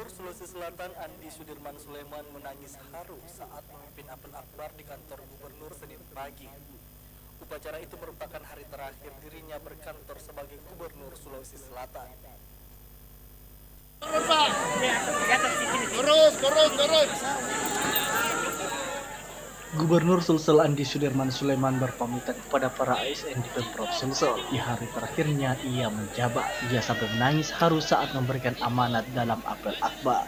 Gubernur Sulawesi Selatan Andi Sudirman Sulaiman menangis haru saat memimpin apel akbar di kantor gubernur Senin pagi. Upacara itu merupakan hari terakhir dirinya berkantor sebagai gubernur Sulawesi Selatan. Gubernur Sulsel Andi Sudirman Sulaiman berpamitan kepada para ASN di Pemprov Sulsel. Di hari terakhirnya ia menjabat. Ia sampai menangis haru saat memberikan amanat dalam apel akbar.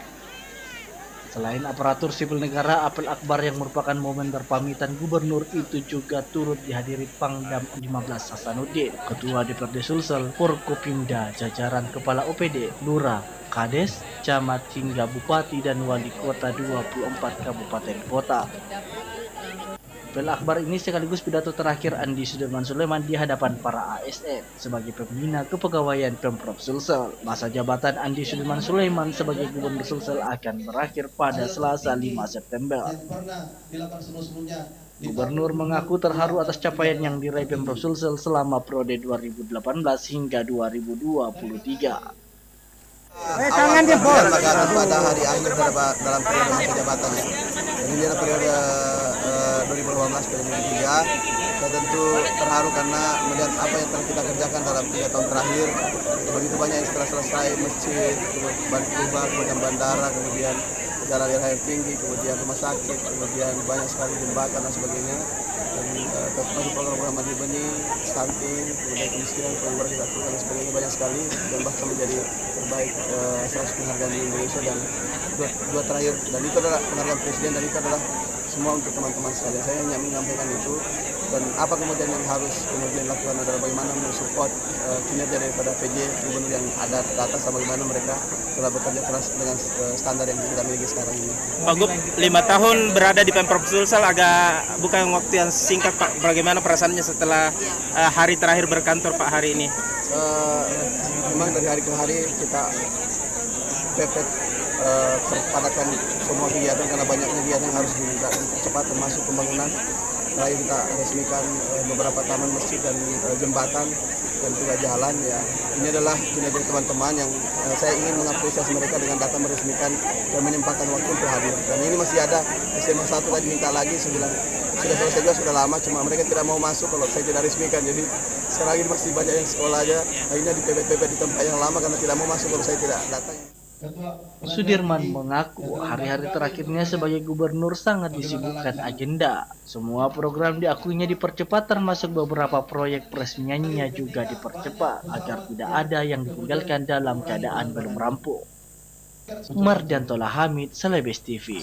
Selain aparatur sipil negara, apel akbar yang merupakan momen berpamitan gubernur itu juga turut dihadiri Pangdam 15 Hasanuddin, Ketua DPRD Sulsel, Forkopimda, jajaran Kepala OPD, Lurah, Kades, Camat hingga Bupati dan Wali Kota 24 Kabupaten Kota. Apel akbar ini sekaligus pidato terakhir Andi Sudirman Sulaiman di hadapan para ASN sebagai pembina kepegawaian Pemprov Sulsel. Masa jabatan Andi Sudirman Sulaiman sebagai Gubernur Sulsel akan berakhir pada Selasa 5 September. Gubernur mengaku terharu atas capaian yang diraih Pemprov Sulsel selama periode 2018 hingga 2023. Tangan dia bos. Pada hari akhir dalam periode masa jabatan. Jadi ini adalah periode 2018-2023. Saya tentu terharu karena melihat apa yang telah kita kerjakan dalam 3 tahun terakhir. Begitu banyak yang setelah selesai, masjid, kemudian bandara, kemudian jalan yang tinggi, kemudian rumah sakit, kemudian banyak sekali jembatan dan sebagainya. Dan termasuk program-program Mandi Benih, stunting, kemudian kemiskinan, pengurang kita dan sebagainya banyak sekali, dan bahkan menjadi terbaik salah satu penghargaan di Indonesia. Dan dua terakhir, dan itu adalah penghargaan presiden, dan itu adalah semua untuk teman-teman sekalian. Saya hanya menyampaikan itu, dan apa kemudian yang harus kemudian lakukan adalah bagaimana mensupport kinerja daripada PJ gubernur yang ada ke atas, sama bagaimana mereka telah bekerja keras dengan standar yang kita miliki sekarang ini. Pak Gub, 5 tahun berada di Pemprov Sulsel agak bukan waktu yang singkat Pak. Bagaimana perasaannya setelah hari terakhir berkantor Pak hari ini? Memang dari hari ke hari kita pepet terpadakan semua kegiatan karena banyaknya kegiatan yang harus dicepat, termasuk pembangunan. Terakhir kita resmikan beberapa taman masjid dan jembatan dan juga jalan. Ya, ini adalah kinerja teman-teman yang saya ingin mengapresiasi mereka dengan datang meresmikan dan menyempatkan waktu untuk hadir. Dan ini masih ada SMA 1 tadi minta lagi, saya bilang sudah selesai juga, sudah lama, cuma mereka tidak mau masuk kalau saya tidak resmikan. Jadi sekarang ini masih banyak yang sekolah aja, akhirnya di pepet-pepet di tempat yang lama karena tidak mau masuk kalau saya tidak datang. Sudirman mengaku hari-hari terakhirnya sebagai gubernur sangat disibukkan agenda. Semua program diakuinya dipercepat, termasuk beberapa proyek peresmiannya juga dipercepat agar tidak ada yang ditinggalkan dalam keadaan belum rampung. Mardianto Hamid, Celebes TV.